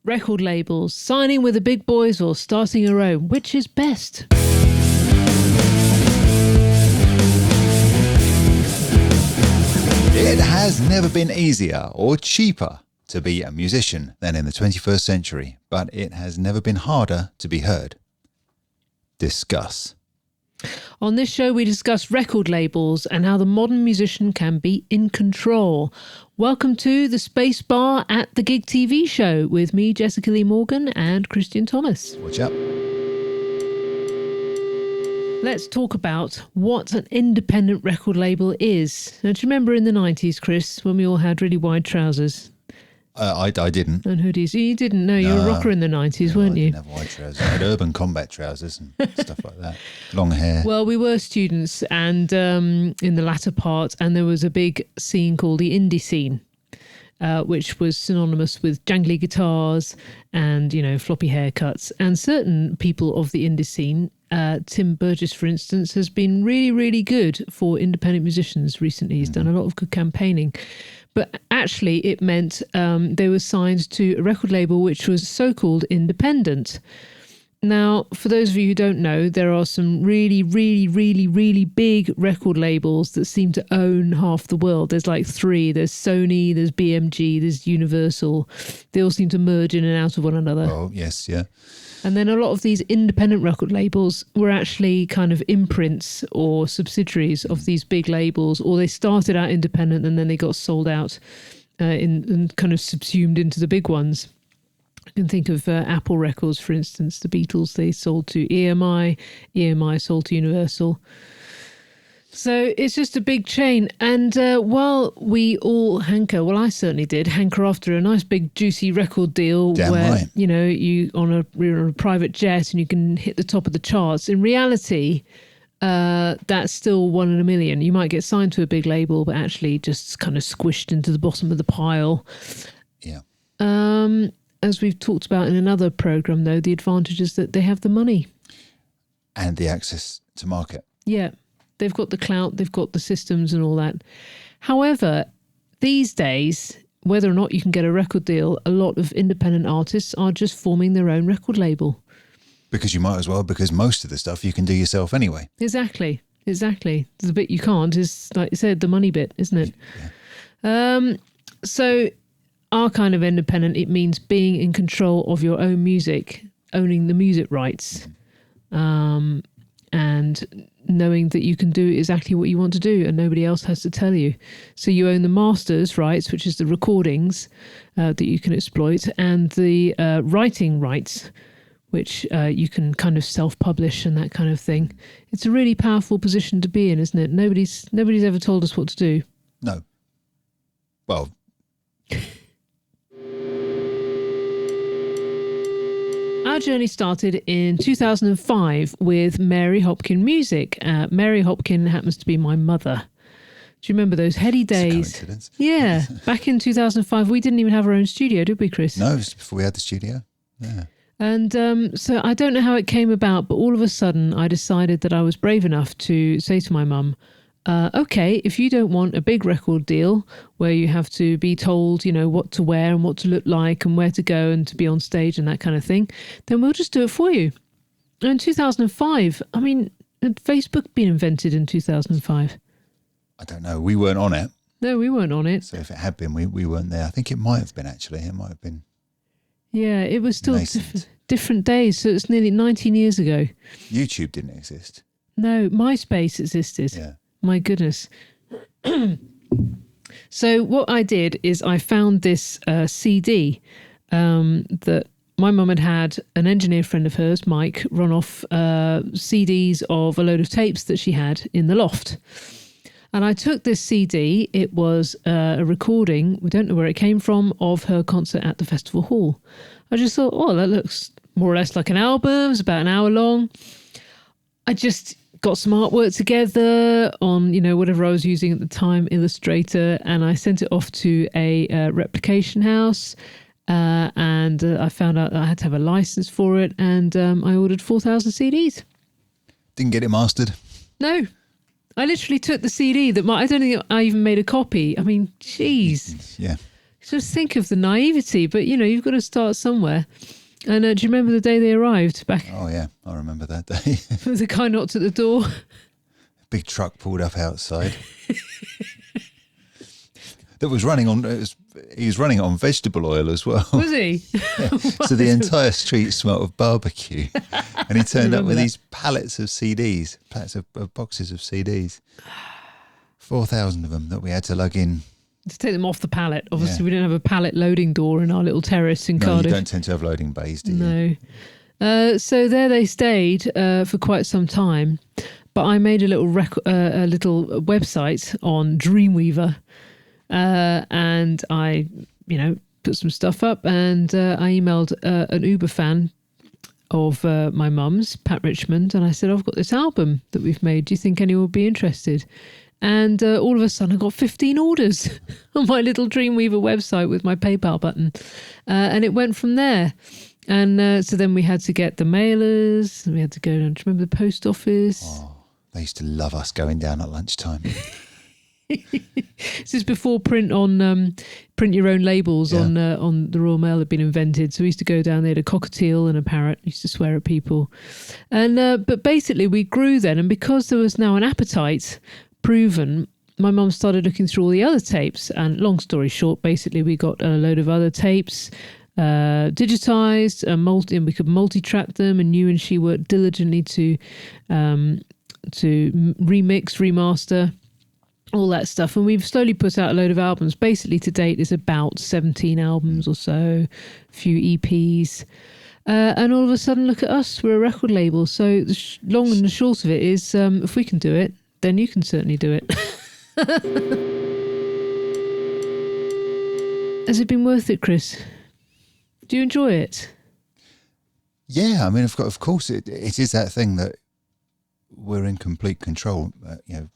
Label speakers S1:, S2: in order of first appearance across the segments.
S1: Record labels, signing with the big boys or starting your own. Which is best?
S2: It has never been easier or cheaper to be a musician than in the 21st century, but it has never been harder to be heard. Discuss.
S1: On this show, we discuss record labels and how the modern musician can be in control. Welcome to the Space Bar at the GiG TV show with me, Jessica Lee Morgan, and Christian Thomas.
S2: Watch up.
S1: Let's talk about what an independent record label is. Now, do you remember in the 90s, Chris, when we all had really wide trousers?
S2: I didn't.
S1: And hoodies. You didn't know. You were a rocker in the 90s, weren't you?
S2: I didn't have wide trousers. I had urban combat trousers and stuff like that. Long hair.
S1: Well, we were students and in the latter part, and there was a big scene called the indie scene, which was synonymous with jangly guitars and, you know, floppy haircuts. And certain people of the indie scene, Tim Burgess, for instance, has been really, really good for independent musicians recently. He's done a lot of good campaigning. But actually, it meant they were signed to a record label which was so-called independent. Now, for those of you who don't know, there are some really, really, really, really big record labels that seem to own half the world. There's like three. There's Sony, there's BMG, there's Universal. They all seem to merge in and out of one another.
S2: Oh, yes, yeah.
S1: And then a lot of these independent record labels were actually kind of imprints or subsidiaries of these big labels, or they started out independent and then they got sold out and kind of subsumed into the big ones. I can think of Apple Records, for instance, the Beatles, they sold to EMI, EMI sold to Universal. So it's just a big chain. And while we all hanker, well, I certainly did, hanker after a nice big juicy record deal.
S2: Damn
S1: where,
S2: right.
S1: you know, you're on a private jet and you can hit the top of the charts. In reality, that's still 1 in a million. You might get signed to a big label, but actually just kind of squished into the bottom of the pile.
S2: Yeah.
S1: As we've talked about in another program, though, the advantage is that they have the money.
S2: And the access to market.
S1: Yeah. They've got the clout, they've got the systems and all that. However, these days, whether or not you can get a record deal, a lot of independent artists are just forming their own record label.
S2: Because you might as well, because most of the stuff you can do yourself anyway.
S1: Exactly. The bit you can't is, like you said, the money bit, isn't it? Yeah. So our kind of independent, it means being in control of your own music, owning the music rights. And knowing that you can do exactly what you want to do and nobody else has to tell you. So you own the masters rights, which is the recordings that you can exploit, and the writing rights, which you can kind of self-publish and that kind of thing. It's a really powerful position to be in, isn't it? Nobody's ever told us what to do.
S2: No. Well...
S1: Our journey started in 2005 with Mary Hopkin Music. Mary Hopkin happens to be my mother. Do you remember those heady days?
S2: Coincidence.
S1: Yeah. Back in 2005, we didn't even have our own studio, did we, Chris?
S2: No, it was before we had the studio. Yeah.
S1: And so I don't know how it came about, but all of a sudden I decided that I was brave enough to say to my mum, okay, if you don't want a big record deal where you have to be told, you know, what to wear and what to look like and where to go and to be on stage and that kind of thing, then we'll just do it for you. And in 2005, I mean, had Facebook been invented in 2005?
S2: I don't know. We weren't on it.
S1: No, we weren't on it.
S2: So if it had been, we weren't there. I think it might have been, actually. It might have been.
S1: Yeah, it was still different days. So it's nearly 19 years ago.
S2: YouTube didn't exist.
S1: No, MySpace existed.
S2: Yeah.
S1: My goodness. So what I did is I found this CD that my mum had an engineer friend of hers, Mike, run off CDs of a load of tapes that she had in the loft. And I took this CD. It was a recording, we don't know where it came from, of her concert at the Festival Hall. I just thought, oh, that looks more or less like an album. It's about an hour long. I just got some artwork together on, you know, whatever I was using at the time, Illustrator, and I sent it off to a replication house. And I found out that I had to have a license for it, and I ordered 4,000 CDs.
S2: Didn't get it mastered?
S1: No. I literally took the CD that I don't think I even made a copy. I mean, geez.
S2: Yeah.
S1: Just think of the naivety, but you've got to start somewhere. And do you remember the day they arrived back?
S2: Oh yeah, I remember that day.
S1: The guy knocked at the door.
S2: Big truck pulled up outside. That was running on. He was running on vegetable oil as well.
S1: Was he?
S2: Yeah. So the entire street smelled of barbecue, and he turned up with these pallets of CDs, pallets of boxes of CDs, 4,000 of them that we had to lug in.
S1: To take them off the pallet. Obviously, we didn't have a pallet loading door in our little terrace in Cardiff.
S2: You don't tend to have loading bays, do you?
S1: No. So there they stayed for quite some time. But I made a little website on Dreamweaver, and I, put some stuff up, and I emailed an Uber fan of my mum's, Pat Richmond, and I said, I've got this album that we've made. Do you think anyone would be interested? And all of a sudden I got 15 orders on my little Dreamweaver website with my PayPal button. And it went from there. And so then we had to get the mailers. And we had to go down. Do you remember the post office?
S2: Oh, they used to love us going down at lunchtime.
S1: This is before print your own labels on the Royal Mail had been invented. So we used to go down there, a cockatiel and a parrot, used to swear at people. And but basically we grew then. And because there was now an appetite proven, my mum started looking through all the other tapes, and long story short, basically we got a load of other tapes digitized, and we could multi-track them, and you and she worked diligently to remix, remaster, all that stuff, and we've slowly put out a load of albums. Basically to date is about 17 albums or so, a few EPs, and all of a sudden look at us, we're a record label. So the long and the short of it is, if we can do it, then you can certainly do it. Has it been worth it, Chris? Do you enjoy it?
S2: Yeah, I mean, of course, it is that thing that we're in complete control.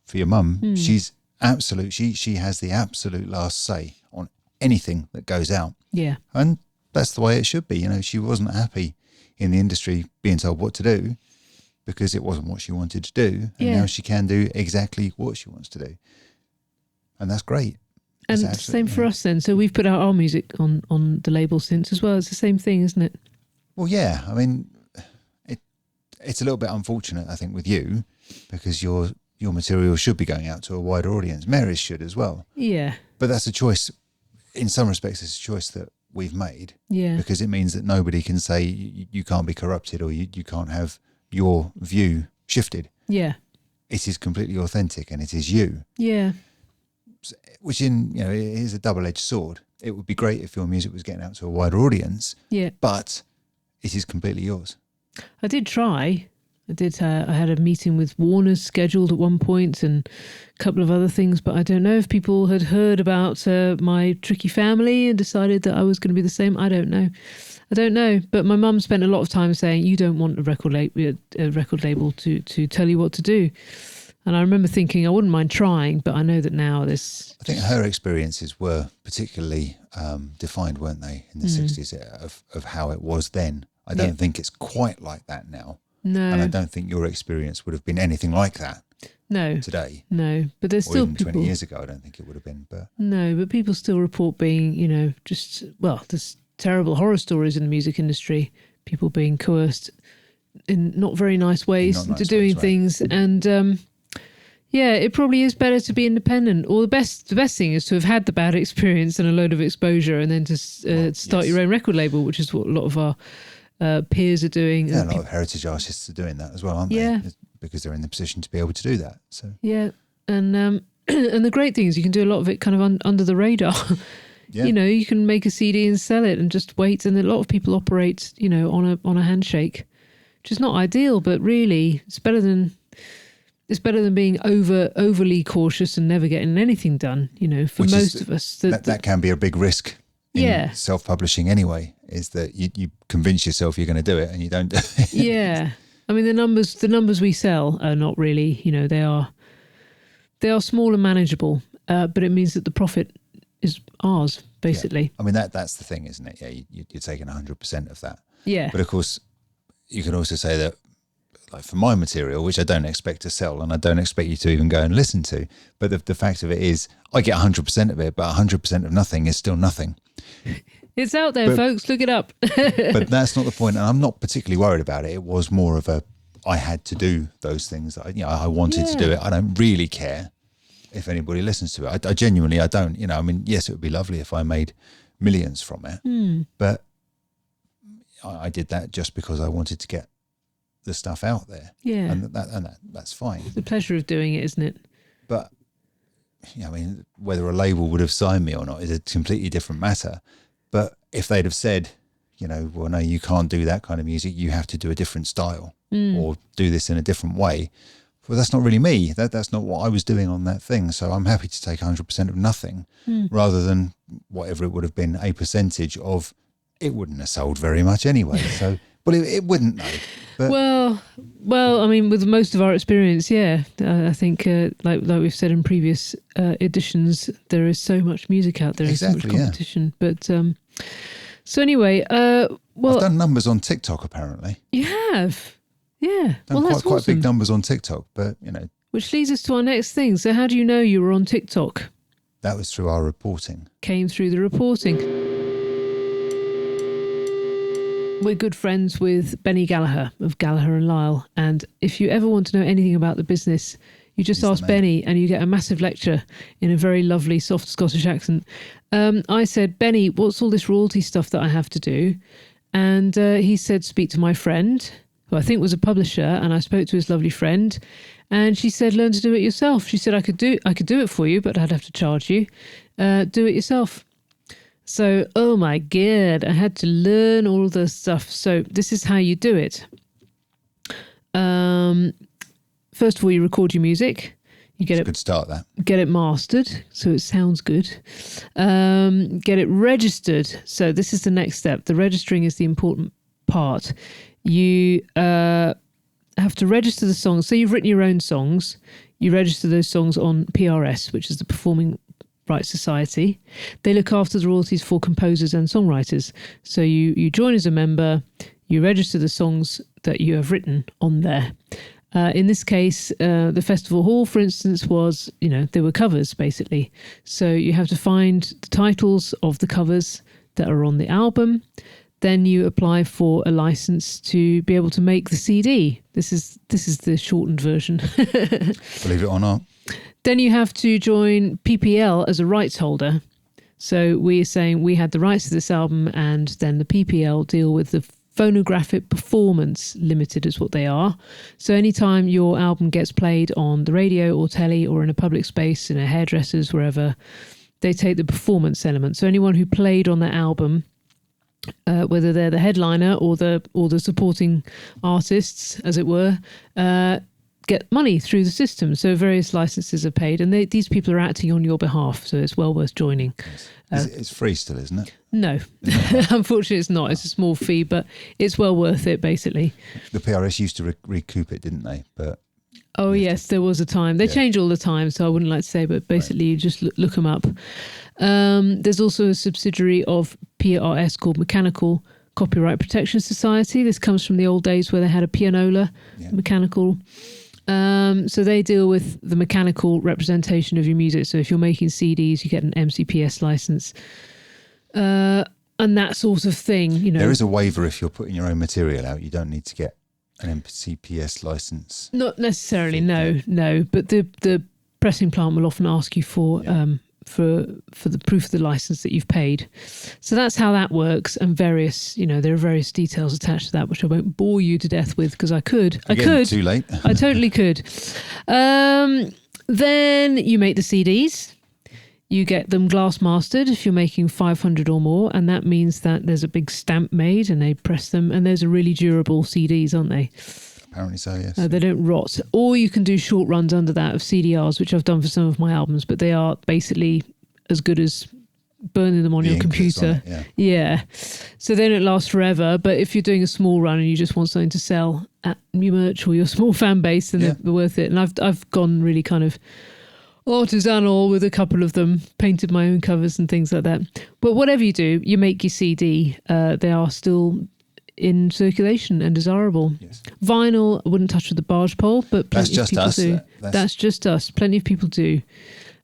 S2: For your mum, she's absolute. She has the absolute last say on anything that goes out.
S1: Yeah,
S2: and that's the way it should be. She wasn't happy in the industry being told what to do, because it wasn't what she wanted to do, and now she can do exactly what she wants to do, and that's great.
S1: And it's same for us then. So we've put out our music on the label since as well. It's the same thing, isn't it?
S2: Well, yeah. I mean, it's a little bit unfortunate, I think, with you, because your material should be going out to a wider audience. Mary's should as well.
S1: Yeah.
S2: But that's a choice. In some respects, it's a choice that we've made.
S1: Yeah.
S2: Because it means that nobody can say you can't be corrupted, or you can't have your view shifted.
S1: Yeah.
S2: It is completely authentic, and it is you.
S1: Yeah.
S2: Which it is a double-edged sword. It would be great if your music was getting out to a wider audience.
S1: Yeah.
S2: But it is completely yours.
S1: I did try. I had a meeting with Warner's scheduled at one point, and a couple of other things, but I don't know if people had heard about my tricky family and decided that I was going to be the same. I don't know. But my mum spent a lot of time saying, you don't want a record label to tell you what to do. And I remember thinking I wouldn't mind trying, but I know that now this...
S2: I think her experiences were particularly defined, weren't they, in the 60s, of how it was then. I don't think it's quite like that now.
S1: No.
S2: And I don't think your experience would have been anything like that.
S1: No.
S2: Today.
S1: No. But there's still
S2: even
S1: people...
S2: 20 years ago, I don't think it would have been. But
S1: no, but people still report being, there's terrible horror stories in the music industry. People being coerced in not very nice ways into doing things. Right. And... yeah, it probably is better to be independent. Or the best thing is to have had the bad experience and a load of exposure, and then to start your own record label, which is what a lot of our peers are doing.
S2: Yeah, a lot of heritage artists are doing that as well, aren't they? Because they're in the position to be able to do that. So
S1: yeah, and and the great thing is you can do a lot of it kind of under the radar. Yeah. You can make a CD and sell it and just wait. And a lot of people operate, on a handshake, which is not ideal, but really it's better than being overly cautious and never getting anything done, for most of us.
S2: That can be a big risk in self-publishing anyway, is that you convince yourself you're going to do it and you don't do it.
S1: Yeah. I mean, the numbers we sell are not really, they are small and manageable, but it means that the profit is ours, basically.
S2: Yeah. I mean, that's the thing, isn't it? Yeah, you're taking 100% of that.
S1: Yeah.
S2: But of course, you can also say that like for my material, which I don't expect to sell and I don't expect you to even go and listen to. But the fact of it is I get 100% of it, but 100% of nothing is still nothing.
S1: It's out there, folks. Look it up.
S2: But that's not the point. And I'm not particularly worried about it. It was more of I had to do those things. I wanted to do it. I don't really care if anybody listens to it. I genuinely, I don't. I mean, yes, it would be lovely if I made millions from it. But I did that just because I wanted to get the stuff out there.
S1: Yeah.
S2: And that's fine.
S1: It's the pleasure of doing it, isn't it?
S2: But, I mean, whether a label would have signed me or not is a completely different matter. But if they'd have said, well, no, you can't do that kind of music. You have to do a different style or do this in a different way. Well, that's not really me. That's not what I was doing on that thing. So I'm happy to take 100% of nothing rather than whatever it would have been a percentage of. It wouldn't have sold very much anyway. So, well, it wouldn't though. But
S1: well, I mean, with most of our experience, yeah, I think like we've said in previous editions, there is so much music out there,
S2: exactly,
S1: so much competition. Yeah. But so anyway, well,
S2: I've done numbers on TikTok apparently.
S1: You have, yeah.
S2: Done
S1: that's
S2: quite
S1: awesome.
S2: big numbers on TikTok, but
S1: Which leads us to our next thing. So, how do you know you were on TikTok?
S2: That was through our reporting.
S1: Came through the reporting. We're good friends with Benny Gallagher of Gallagher and Lyle. And if you ever want to know anything about the business, you just ask Benny and you get a massive lecture in a very lovely, soft Scottish accent. I said, Benny, what's all this royalty stuff that I have to do? And he said, speak to my friend, who I think was a publisher. And I spoke to his lovely friend. And she said, learn to do it yourself. She said, I could do it for you, but I'd have to charge you. Do it yourself. So, oh my God, I had to learn all the stuff. So this is how you do it. First of all, you record your music. You get
S2: It's a good start, that.
S1: Get it mastered, so it sounds good. Get it registered. So this is the next step. The registering is the important part. You have to register the songs. So you've written your own songs. You register those songs on PRS, which is the Performing Rights Society. They look after the royalties for composers and songwriters. So you join as a member, you register the songs that you have written on there. In this case, the Festival Hall, for instance, was, they were covers, basically. So you have to find the titles of the covers that are on the album. Then you apply for a license to be able to make the CD. This is the shortened version.
S2: Believe it or not.
S1: Then you have to join PPL as a rights holder. So we're saying we had the rights to this album, and then the PPL deal with the Phonographic Performance Limited is what they are. So anytime your album gets played on the radio or telly or in a public space, in a hairdresser's, wherever, they take the performance element. So anyone who played on that album, whether they're the headliner or the supporting artists, as it were, get money through the system. So various licenses are paid, and these people are acting on your behalf. So it's well worth joining.
S2: It's free still, isn't it?
S1: No, unfortunately it's not. It's a small fee, but it's well worth it, basically.
S2: The PRS used to recoup it, didn't they? But
S1: yes, there was a time. They change all the time, so I wouldn't like to say, but basically you just look them up. There's also a subsidiary of PRS called Mechanical Copyright Protection Society. This comes from the old days where they had a pianola, mechanical. So they deal with the mechanical representation of your music. So if you're making CDs, you get an MCPS license, and that sort of thing.
S2: There is a waiver if you're putting your own material out. You don't need to get an MCPS license. Not
S1: necessarily, no. But the pressing plant will often ask you for the proof of the license that you've paid. So that's how that works, and various, there are various details attached to that, which I won't bore you to death with, because I could.
S2: Too late.
S1: I totally could. Then you make the CDs. You get them glass mastered if you're making 500 or more, and that means that there's a big stamp made and they press them, and those are really durable CDs, aren't they?
S2: Apparently so, yes.
S1: They don't rot. Or you can do short runs under that of CDRs, which I've done for some of my albums, but they are basically as good as burning them on your computer.
S2: On it, yeah.
S1: So they don't last forever, but if you're doing a small run and you just want something to sell at your merch or your small fan base, then they're worth it. And I've gone really kind of artisanal with a couple of them, painted my own covers and things like that. But whatever you do, you make your CD. They are still in circulation and desirable.
S2: Yes.
S1: Vinyl, I wouldn't touch with the barge pole, but plenty of people do. That's just us. Plenty of people do.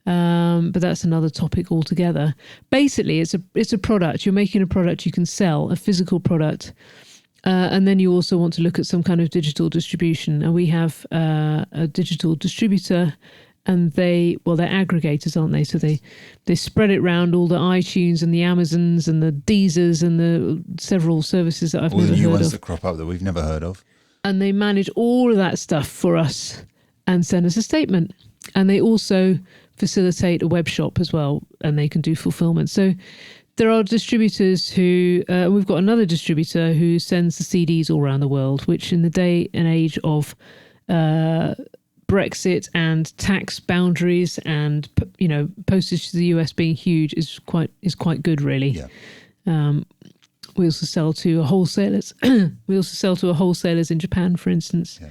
S1: But that's another topic altogether. Basically, it's a product. You're making a product you can sell, a physical product. And then you also want to look at some kind of digital distribution. And we have a digital distributor, and they're aggregators, aren't they? So they spread it around all the iTunes and the Amazons and the Deezers and the several services that I've never heard of. All the new ones
S2: that crop up that we've never heard of.
S1: And they manage all of that stuff for us and send us a statement. And they also facilitate a web shop as well, and they can do fulfillment. So there are distributors who, we've got another distributor who sends the CDs all around the world, which in the day and age of Brexit and tax boundaries and, postage to the US being huge is quite good, really. Yeah. We also sell to wholesalers. We also sell to wholesalers in Japan, for instance.
S2: Yeah.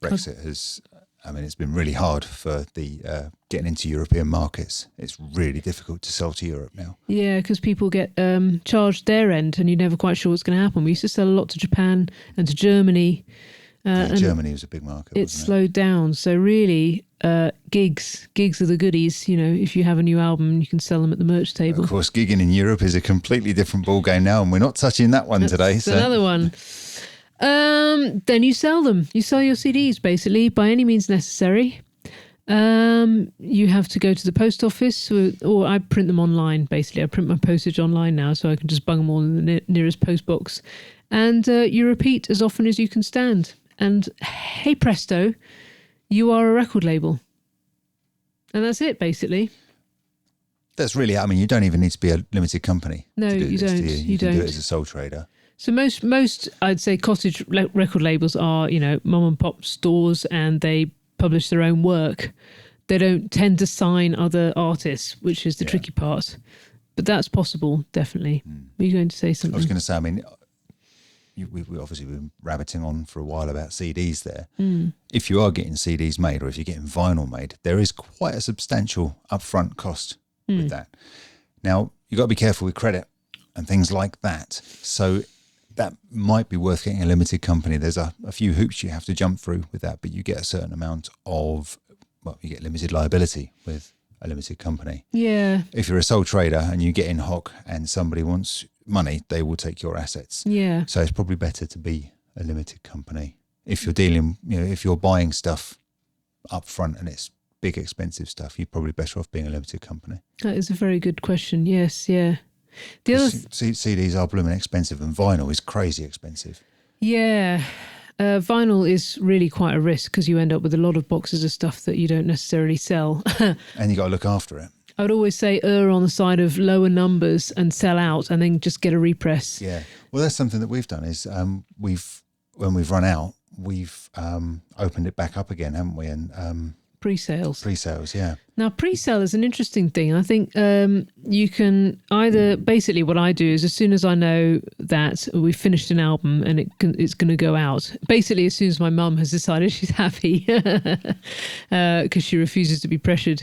S2: Brexit has... it's been really hard for the getting into European markets. It's really difficult to sell to Europe now.
S1: Yeah, because people get charged their end, and you're never quite sure what's going to happen. We used to sell a lot to Japan and to Germany. And
S2: Germany was a big market.
S1: It slowed down. So really, gigs are the goodies. If you have a new album, you can sell them at the merch table.
S2: Of course, gigging in Europe is a completely different ballgame now, and we're not touching that one today.
S1: That's another one. Then you sell them. You sell your CDs, basically, by any means necessary. You have to go to the post office, or I print them online, basically. I print my postage online now, so I can just bung them all in the nearest post box. And you repeat as often as you can stand. And hey presto, you are a record label. And that's it, basically.
S2: That's really, you don't even need to be a limited company.
S1: No,
S2: to do
S1: you
S2: this,
S1: don't.
S2: Do you? You can do it as a sole trader.
S1: So most I'd say cottage record labels are, mom and pop stores, and they publish their own work. They don't tend to sign other artists, which is the tricky part. But that's possible, definitely. Were you going to say something?
S2: I was going to say, we obviously been rabbiting on for a while about CDs there. If you are getting CDs made, or if you're getting vinyl made, there is quite a substantial upfront cost with that. Now, you've got to be careful with credit and things like that. So that might be worth getting a limited company. There's a few hoops you have to jump through with that, but you get a certain amount of, you get limited liability with a limited company.
S1: Yeah.
S2: If you're a sole trader and you get in hock and somebody wants money, they will take your assets.
S1: Yeah.
S2: So it's probably better to be a limited company. If you're dealing, if you're buying stuff up front and it's big expensive stuff, you're probably better off being a limited company.
S1: That is a very good question. Yes, yeah. The other
S2: CDs are blooming expensive, and vinyl is crazy expensive.
S1: Yeah. Vinyl is really quite a risk, because you end up with a lot of boxes of stuff that you don't necessarily sell.
S2: And you got to look after it.
S1: I would always say err on the side of lower numbers and sell out, and then just get a repress.
S2: Yeah. Well, that's something that we've done is when we've run out, we've opened it back up again, haven't we? And Pre-sales, yeah. Now,
S1: pre-sale is an interesting thing. I think you can either, basically what I do is, as soon as I know that we've finished an album and it's going to go out, basically as soon as my mum has decided she's happy, because she refuses to be pressured,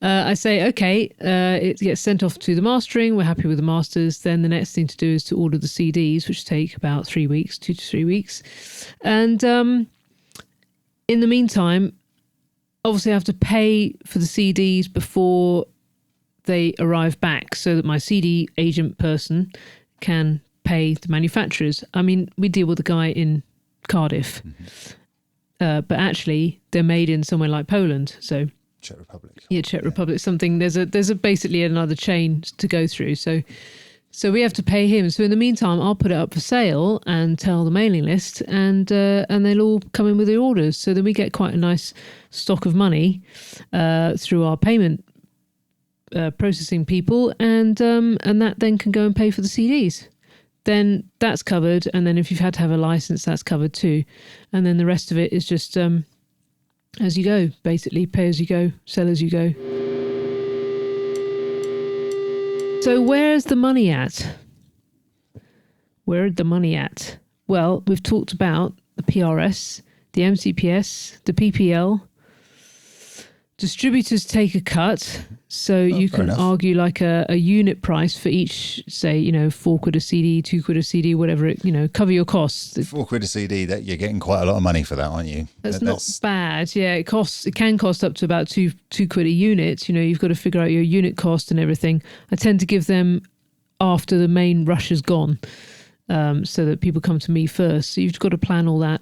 S1: I say, okay, it gets sent off to the mastering, we're happy with the masters, then the next thing to do is to order the CDs, which take about 2 to 3 weeks. And in the meantime, obviously I have to pay for the CDs before they arrive back, so that my CD agent person can pay the manufacturers. We deal with a guy in Cardiff, but actually they're made in somewhere like Poland. So
S2: Czech Republic.
S1: Yeah, Czech Republic. Something there's a basically another chain to go through. So we have to pay him. So in the meantime, I'll put it up for sale and tell the mailing list, and they'll all come in with the orders. So then we get quite a nice stock of money through our payment processing people, and that then can go and pay for the CDs. Then that's covered, and then if you've had to have a license, that's covered too. And then the rest of it is just as you go, basically, pay as you go, sell as you go. So where's the money at? Where's the money at? Well, we've talked about the PRS, the MCPS, the PPL, Distributors take a cut, so you can argue like a unit price for each, say, £4 a CD, £2 a CD, whatever it, cover your costs.
S2: £4 a CD, that you're getting quite a lot of money for that, aren't you?
S1: That's not bad. Yeah, it can cost up to about £2 a unit. You've got to figure out your unit cost and everything. I tend to give them after the main rush has gone, so that people come to me first. So you've got to plan all that.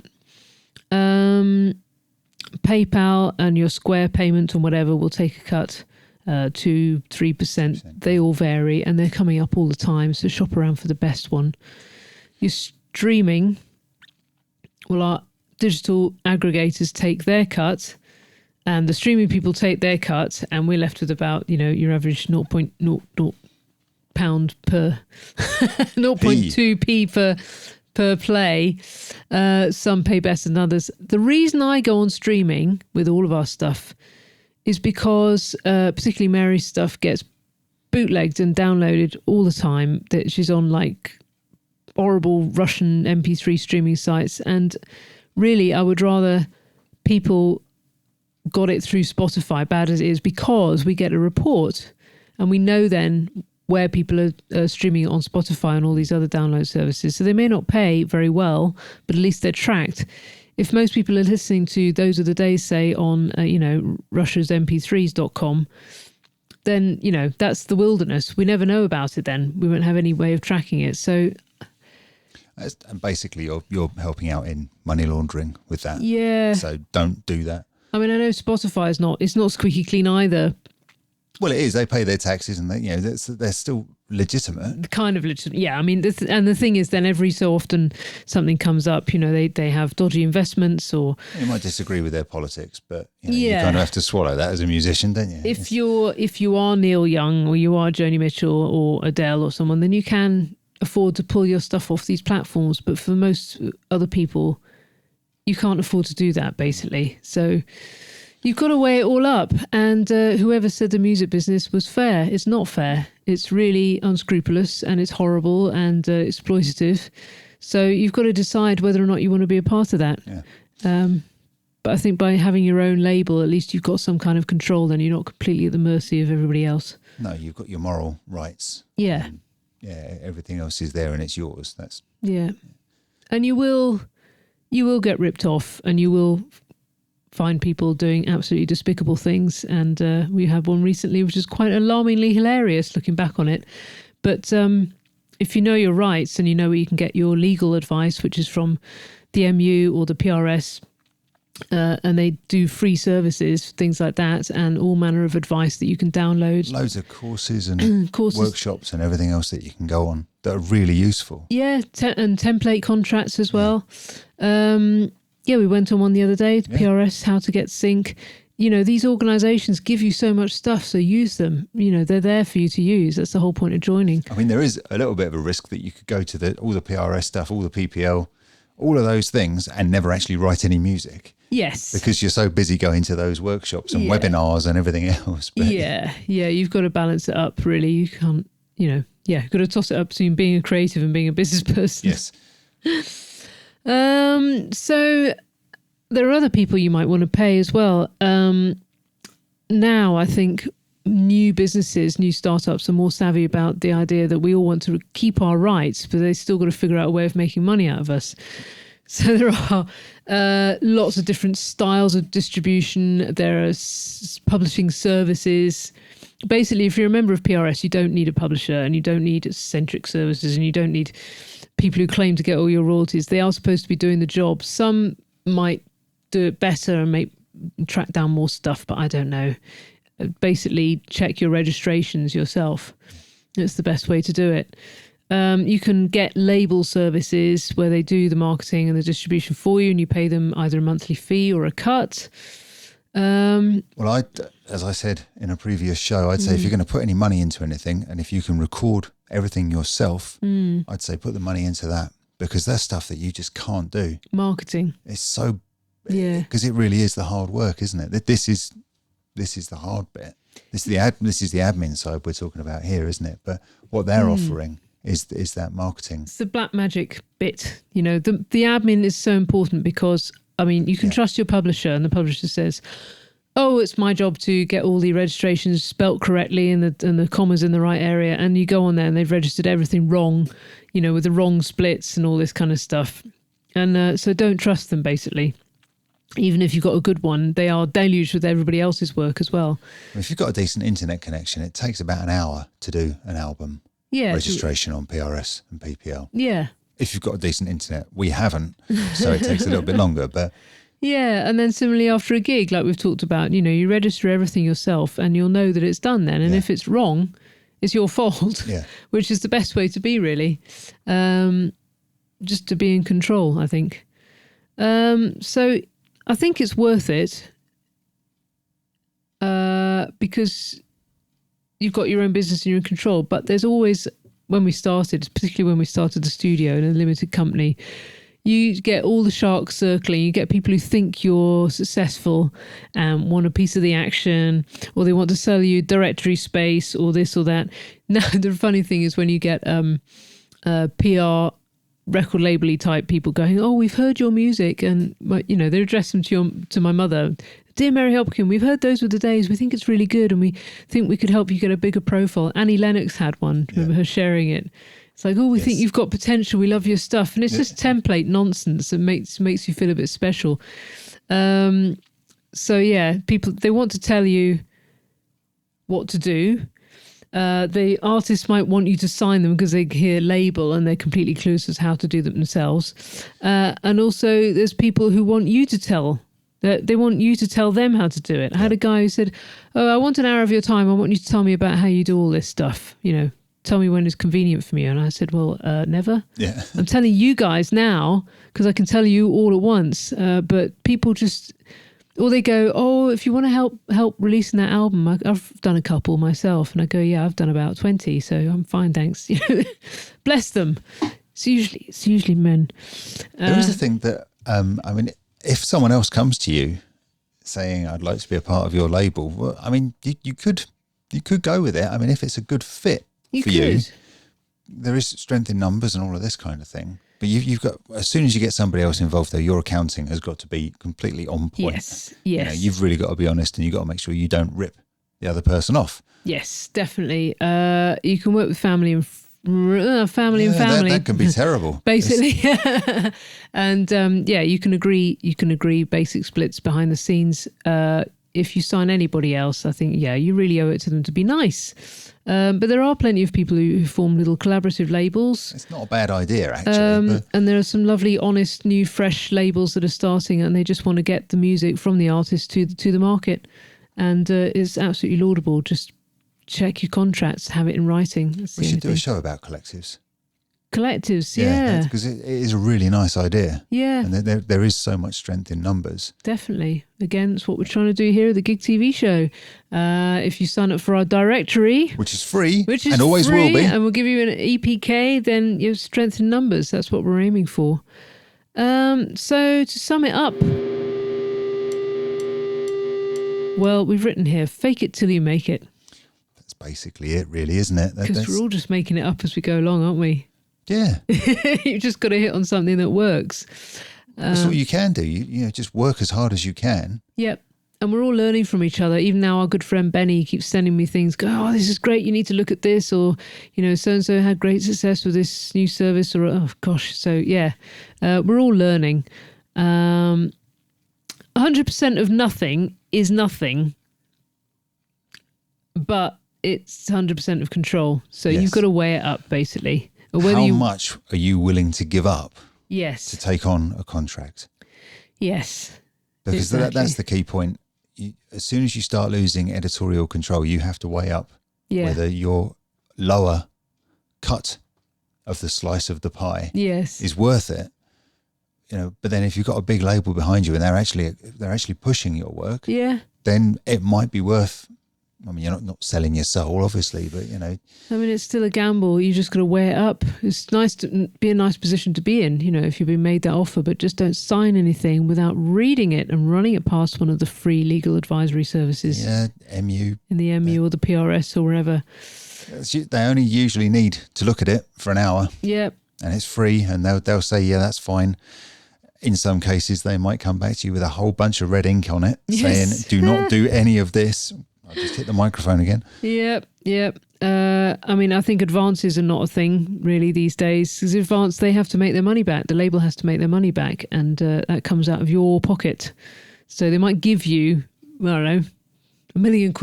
S1: PayPal and your Square payment and whatever will take a cut, 2-3%. They all vary and they're coming up all the time. So shop around for the best one. Your streaming, well, our digital aggregators take their cut and the streaming people take their cut, and we're left with about, your average 0.00 pound per 0.2p per play. Some pay better than others. The reason I go on streaming with all of our stuff is because particularly Mary's stuff gets bootlegged and downloaded all the time. That she's on like horrible Russian MP3 streaming sites, and really I would rather people got it through Spotify, bad as it is, because we get a report and we know then where people are streaming it on Spotify and all these other download services. So they may not pay very well, but at least they're tracked. If most people are listening to Those Are the Days, say, on, Russia's mp3s.com, then, that's the wilderness. We never know about it then. We won't have any way of tracking it. So...
S2: And basically, you're helping out in money laundering with that.
S1: Yeah.
S2: So don't do that. I
S1: mean, I know Spotify it's not squeaky clean either.
S2: Well, it is. They pay their taxes, and they're still legitimate.
S1: Kind of legitimate, yeah. I mean, and the thing is, then every so often something comes up. They have dodgy investments, or
S2: you might disagree with their politics, but you kind of have to swallow that as a musician, don't you?
S1: If you are Neil Young or you are Joni Mitchell or Adele or someone, then you can afford to pull your stuff off these platforms. But for most other people, you can't afford to do that, basically. So you've got to weigh it all up. And whoever said the music business was fair, it's not fair. It's really unscrupulous and it's horrible and exploitative. So you've got to decide whether or not you want to be a part of that.
S2: Yeah.
S1: But I think by having your own label, at least you've got some kind of control. Then you're not completely at the mercy of everybody else.
S2: No, you've got your moral rights.
S1: Yeah.
S2: Everything else is there and it's yours.
S1: Yeah. And you will get ripped off, and you will find people doing absolutely despicable things. And we had one recently which is quite alarmingly hilarious looking back on it. But if you know your rights and you know where you can get your legal advice, which is from the MU or the PRS, and they do free services, things like that, and all manner of advice that you can download.
S2: Loads of courses and workshops and everything else that you can go on that are really useful.
S1: Yeah, and template contracts as well. We went on one the other day, PRS, How to Get Sync. These organisations give you so much stuff, so use them. They're there for you to use. That's the whole point of joining.
S2: I mean, there is a little bit of a risk that you could go to all the PRS stuff, all the PPL, all of those things, and never actually write any music.
S1: Yes.
S2: Because you're so busy going to those workshops and webinars and everything else. But
S1: you've got to balance it up, really. You can't, you've got to toss it up between being a creative and being a business person.
S2: Yes.
S1: So there are other people you might want to pay as well. Now, I think new businesses, new startups are more savvy about the idea that we all want to keep our rights, but they still got to figure out a way of making money out of us. So there are lots of different styles of distribution. There are publishing services. Basically, if you're a member of PRS, you don't need a publisher, and you don't need centric services, and you don't need people who claim to get all your royalties. They are supposed to be doing the job. Some might do it better and track down more stuff, but I don't know. Basically, check your registrations yourself. It's the best way to do it. You can get label services where they do the marketing and the distribution for you, and you pay them either a monthly fee or a cut.
S2: Well, as I said in a previous show, I'd say if you're going to put any money into anything, and if you can record everything yourself, I'd say put the money into that, because that's stuff that you just can't do.
S1: Marketing.
S2: It's so, because it really is the hard work, isn't it? This is the hard bit. This is the admin side we're talking about here, isn't it? But what they're offering is that marketing.
S1: It's the black magic bit. The admin is so important because, I mean, you can trust your publisher, and the publisher says, oh, it's my job to get all the registrations spelt correctly and the commas in the right area. And you go on there and they've registered everything wrong, with the wrong splits and all this kind of stuff. And so don't trust them, basically. Even if you've got a good one, they are deluged with everybody else's work as well.
S2: If you've got a decent internet connection, it takes about an hour to do an album registration on PRS and PPL.
S1: Yeah.
S2: If you've got a decent internet, we haven't, so it takes a little bit longer. But
S1: yeah, and then similarly after a gig, like we've talked about, you register everything yourself and you'll know that it's done then. And if it's wrong, it's your fault, which is the best way to be, really. Just to be in control, I think. So I think it's worth it because you've got your own business and you're in control. But there's always, particularly when we started the studio in a limited company, you get all the sharks circling. You get people who think you're successful and want a piece of the action, or they want to sell you directory space or this or that. Now, the funny thing is when you get PR record label-y type people going, oh, we've heard your music, and they address them to my mother. Dear Mary Hopkin, we've heard Those Were the Days. We think it's really good, and we think we could help you get a bigger profile. Annie Lennox had one. Remember her sharing it? It's like, oh, we think you've got potential. We love your stuff, and it's just template nonsense that makes you feel a bit special. So yeah, people, they want to tell you what to do. The artists might want you to sign them because they hear label and they're completely clueless as how to do them themselves. And also there's people who want you to tell, they want you to tell them how to do it. I had a guy who said, oh, I want an hour of your time. I want you to tell me about how you do all this stuff. Tell me when it's convenient for me. And I said, well, never.
S2: Yeah.
S1: I'm telling you guys now because I can tell you all at once. But people just... Or they go, oh, if you want to help releasing that album, I've done a couple myself. And I go, yeah, I've done about 20, so I'm fine, thanks. Bless them. It's usually men.
S2: There is a thing that, if someone else comes to you saying, I'd like to be a part of your label, well, you could go with it. If it's a good fit for you, there is strength in numbers and all of this kind of thing. But you've got, as soon as you get somebody else involved, though, your accounting has got to be completely on point.
S1: Yes.
S2: You've really got to be honest, and you've got to make sure you don't rip the other person off.
S1: Yes, definitely. You can work with family and family.
S2: That can be terrible,
S1: basically. And you can agree basic splits behind the scenes. If you sign anybody else, I think, you really owe it to them to be nice. But there are plenty of people who form little collaborative labels.
S2: It's not a bad idea, actually.
S1: And there are some lovely, honest, new, fresh labels that are starting, and they just want to get the music from the artist to the market. And it's absolutely laudable. Just check your contracts, have it in writing.
S2: We should do a show about collectives.
S1: Collectives, yeah.
S2: Because it is a really nice idea.
S1: Yeah.
S2: And there is so much strength in numbers.
S1: Definitely. Again, it's what we're trying to do here at the GiG TV show. If you sign up for our directory...
S2: Which is free,
S1: and
S2: always will be.
S1: And we'll give you an EPK, then you have strength in numbers. That's what we're aiming for. So to sum it up... Well, we've written here, fake it till you make it.
S2: That's basically it, really, isn't it?
S1: Because we're all just making it up as we go along, aren't we?
S2: Yeah.
S1: You've just got to hit on something that works.
S2: That's what you can do. You just work as hard as you can.
S1: Yep. And we're all learning from each other. Even now, our good friend Benny keeps sending me things, go, oh, this is great, you need to look at this. Or, so-and-so had great success with this new service. Or, oh, gosh. So, we're all learning. 100% of nothing is nothing. But it's 100% of control. So you've got to weigh it up, basically.
S2: How much are you willing to give up
S1: to
S2: take on a contract?
S1: Yes.
S2: Because that's the key point. As soon as you start losing editorial control, you have to weigh up whether your lower cut of the slice of the pie is worth it. But then if you've got a big label behind you and they're actually pushing your work, then it might be worth... you're not selling your soul, obviously, but,
S1: it's still a gamble. You just got to weigh it up. It's nice to be a nice position to be in, if you've been made that offer, but just don't sign anything without reading it and running it past one of the free legal advisory services.
S2: Yeah, MU.
S1: In the MU or the PRS or wherever.
S2: They only usually need to look at it for an hour.
S1: Yep.
S2: And it's free, and they'll say, yeah, that's fine. in some cases, they might come back to you with a whole bunch of red ink on it saying,
S1: Yes.
S2: do not do any of this. I just hit the microphone again.
S1: Yep. I mean, I think advances are not a thing really these days, because advance, they have to make their money back. The label has to make their money back, and that comes out of your pocket. So they might give you, I don't know, £1 million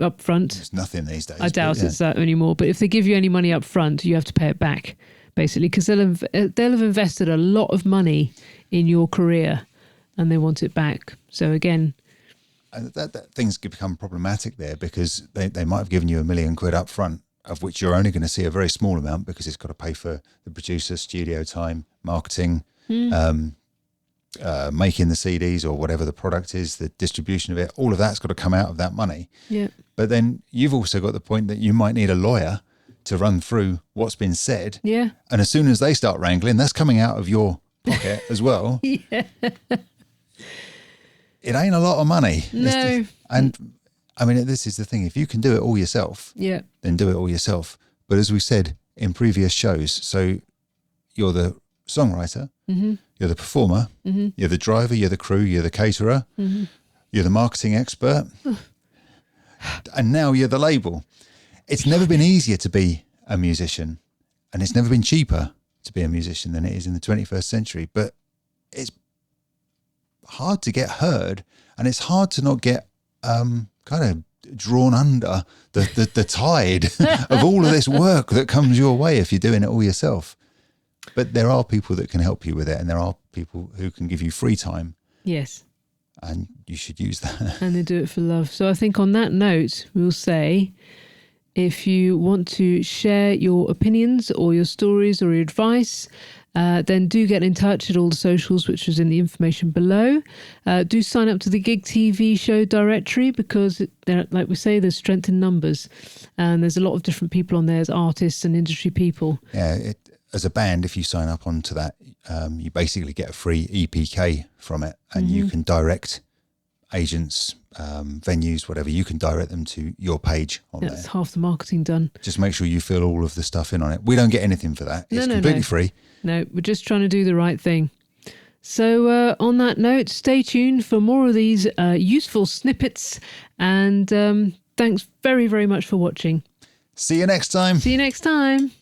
S1: up front.
S2: It's nothing these days.
S1: I doubt it's that anymore. But if they give you any money up front, you have to pay it back, basically, because they'll have invested a lot of money in your career, and they want it back. So again,
S2: and that things could become problematic there, because they might have given you £1 million up front, of which you're only going to see a very small amount, because it's got to pay for the producer, studio time, marketing, making the CDs or whatever the product is, the distribution of it. All of that's got to come out of that money.
S1: Yeah.
S2: But then you've also got the point that you might need a lawyer to run through what's been said.
S1: Yeah.
S2: And as soon as they start wrangling, that's coming out of your pocket as well.
S1: Yeah.
S2: It ain't a lot of money.
S1: No.
S2: And I mean, this is the thing. If you can do it all yourself,
S1: Yeah.
S2: then do it all yourself. But as we said in previous shows, so you're the songwriter, you're the performer, you're the driver, you're the crew, you're the caterer, you're the marketing expert, and now you're the label. It's never been easier to be a musician, and it's never been cheaper to be a musician than it is in the 21st century. But it's hard to get heard, and it's hard to not get kind of drawn under the tide of all of this work that comes your way if you're doing it all yourself. But there are people that can help you with it, and there are people who can give you free time.
S1: Yes.
S2: And you should use that.
S1: And they do it for love. So I think on that note, we'll say, if you want to share your opinions or your stories or your advice, then do get in touch at all the socials, which is in the information below. Do sign up to the GiG TV show directory, because, like we say, there's strength in numbers. And there's a lot of different people on there as artists and industry people.
S2: Yeah, as a band, if you sign up onto that, you basically get a free EPK from it, and you can direct agents, venues, whatever, you can direct them to your page on there.
S1: That's half the marketing done.
S2: Just make sure you fill all of the stuff in on it. We don't get anything for that. It's completely free.
S1: No, we're just trying to do the right thing. So on that note, stay tuned for more of these useful snippets, and thanks very, very much for watching.
S2: See you next time.
S1: See you next time.